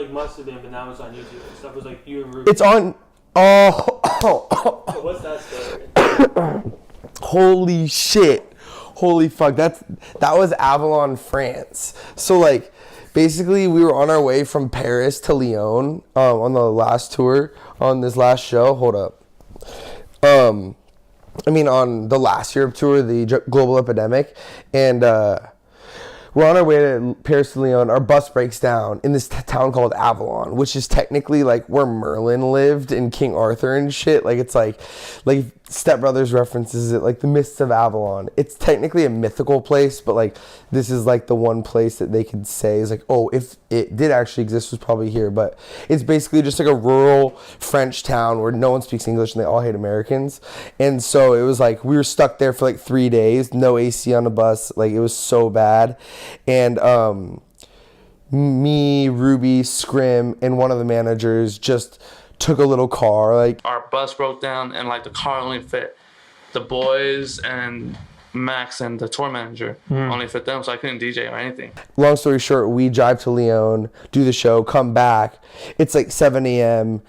like must have been, but now it's on YouTube. Stuff was like you and Ruby. It's on. Oh. What's that story? Holy shit. Holy fuck. That was Avalon, France. So like, basically we were on our way from Paris to Lyon on the last tour on this last show. Hold up. On the last Europe tour, the global epidemic, and we're on our way to Paris to Lyon. Our bus breaks down in this town called Avalon, which is technically like where Merlin lived in King Arthur and shit. Like it's like Step Brothers references it, like the Mists of Avalon. It's technically a mythical place, but like this is like the one place that they could say is like, oh, if it did actually exist, was probably here. But it's basically just like a rural French town where no one speaks English and they all hate Americans. And so it was like we were stuck there for like 3 days, no AC on the bus. Like it was so bad. And me, Ruby, Scrim, and one of the managers just took a little car. Like our bus broke down, and like the car only fit the boys and Max and the tour manager. Only fit them, so I couldn't DJ or anything. Long story short, we drive to Lyon, do the show, come back. It's like 7 a.m.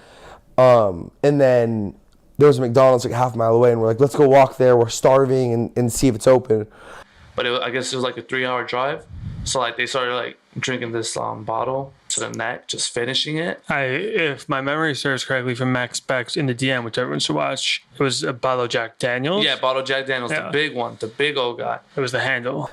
And then there was a McDonald's like half a mile away, and we're like, let's go walk there. We're starving and see if it's open. But I guess it was like a 3-hour drive. So like they started like drinking this bottle to the neck, just finishing it. If my memory serves correctly from Max Beck in the DM, which everyone should watch, it was a bottle of Jack Daniels. Yeah, bottle of Jack Daniels, the big one, the big old guy. It was the handle.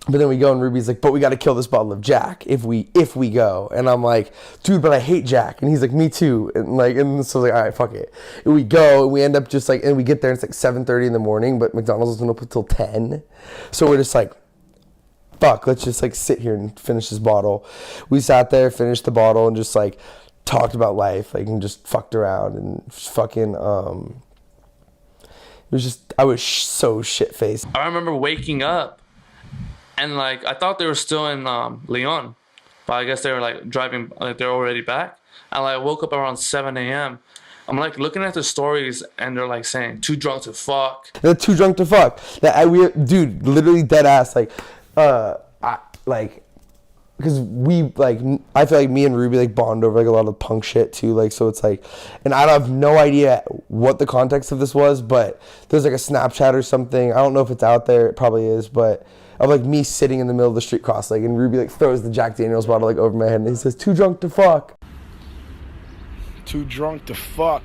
But then we go and Ruby's like, but we got to kill this bottle of Jack if we go. And I'm like, dude, but I hate Jack. And he's like, me too. And so I was like, all right, fuck it. And we go and we end up just like, and we get there and it's like 7:30 in the morning, but McDonald's wasn't open until 10. So we're just like, fuck, let's just like sit here and finish this bottle. We sat there, finished the bottle, and just like talked about life, like, and just fucked around and fucking, it was just, I was so shit-faced. I remember waking up and like, I thought they were still in Lyon, but I guess they were like driving, like they're already back. And like, I woke up around 7 a.m. I'm like looking at the stories and they're like saying, too drunk to fuck. They're too drunk to fuck. Dude, literally dead ass, like, because we like, I feel like me and Ruby like bond over like a lot of punk shit too, like, so it's like, and I have no idea what the context of this was, but there's like a Snapchat or something, I don't know if it's out there, it probably is, but of like me sitting in the middle of the street cross, like, and Ruby like throws the Jack Daniels bottle like over my head and he says, too drunk to fuck. Too drunk to fuck.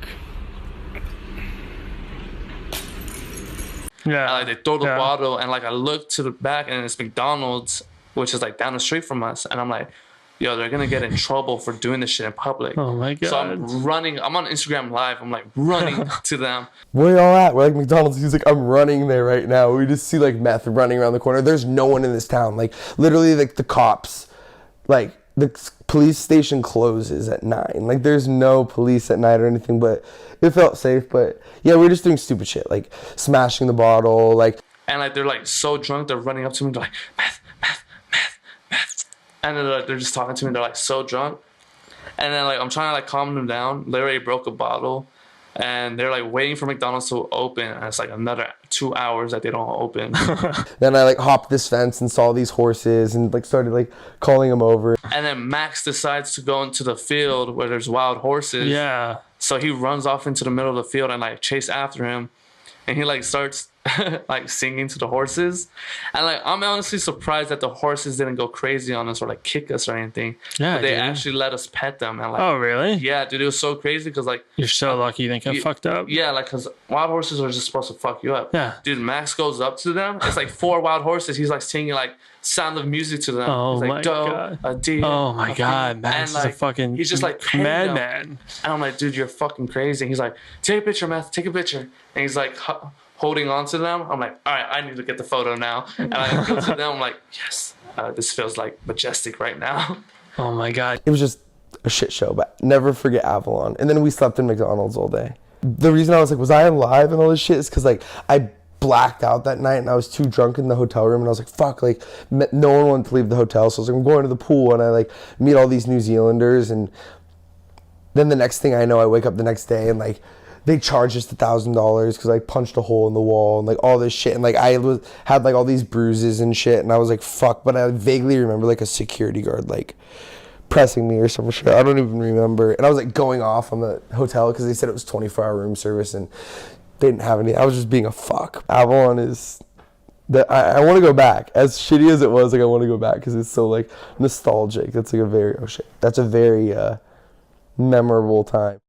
Yeah. And, like they throw the bottle and like I look to the back and it's McDonald's, which is like down the street from us, and I'm like, yo, they're gonna get in trouble for doing this shit in public. Oh my god. So I'm running, I'm on Instagram Live, I'm like running to them. Where y'all at? We're like McDonald's. He's like, I'm running there right now. We just see like Meth running around the corner. There's no one in this town. Like literally like the cops, like the police station closes at 9. Like there's no police at night or anything, but it felt safe. But yeah, we're just doing stupid shit, like smashing the bottle, like. And like they're like so drunk, they're running up to me, they're like, Meth, Meth, Meth, Meth. And they're just talking to me, they're like so drunk. And then like I'm trying to like calm them down. They already broke a bottle. And they're like waiting for McDonald's to open, and it's like another 2 hours that they don't open. Then I like hopped this fence and saw these horses and like started like calling them over. And then Max decides to go into the field where there's wild horses. Yeah. So he runs off into the middle of the field and like chase after him, and he like starts like singing to the horses. And like I'm honestly surprised that the horses didn't go crazy on us or like kick us or anything. Yeah, but they actually let us pet them. And like, oh really? Yeah, dude, it was so crazy because like you're so lucky you didn't get fucked up. Yeah, like because wild horses are just supposed to fuck you up. Yeah, dude, Max goes up to them. It's like 4 wild horses. He's like singing like Sound of Music to them. Oh He's like, my god. Oh my god, Max is a fucking. He's just like madman. And I'm like, dude, you're fucking crazy. He's like, take a picture, Meth. Take a picture. And he's like holding on to them. I'm like, all right, I need to get the photo now. And I go to them. I'm like, yes, this feels like majestic right now. Oh my god. It was just a shit show, but never forget Avalon. And then we slept in McDonald's all day. The reason I was like, was I alive and all this shit is because like I blacked out that night and I was too drunk in the hotel room and I was like, fuck, like no one wanted to leave the hotel. So I was like, I'm going to the pool and I like meet all these New Zealanders. And then the next thing I know, I wake up the next day and like they charged us $1,000 because I punched a hole in the wall and like all this shit. And like I had like all these bruises and shit. And I was like, fuck. But I vaguely remember like a security guard like pressing me or some shit. I don't even remember. And I was like going off on the hotel because they said it was 24-hour room service and they didn't have any. I was just being a fuck. Avalon is that I want to go back. As shitty as it was, like I want to go back because it's so like nostalgic. That's like a very that's a very memorable time.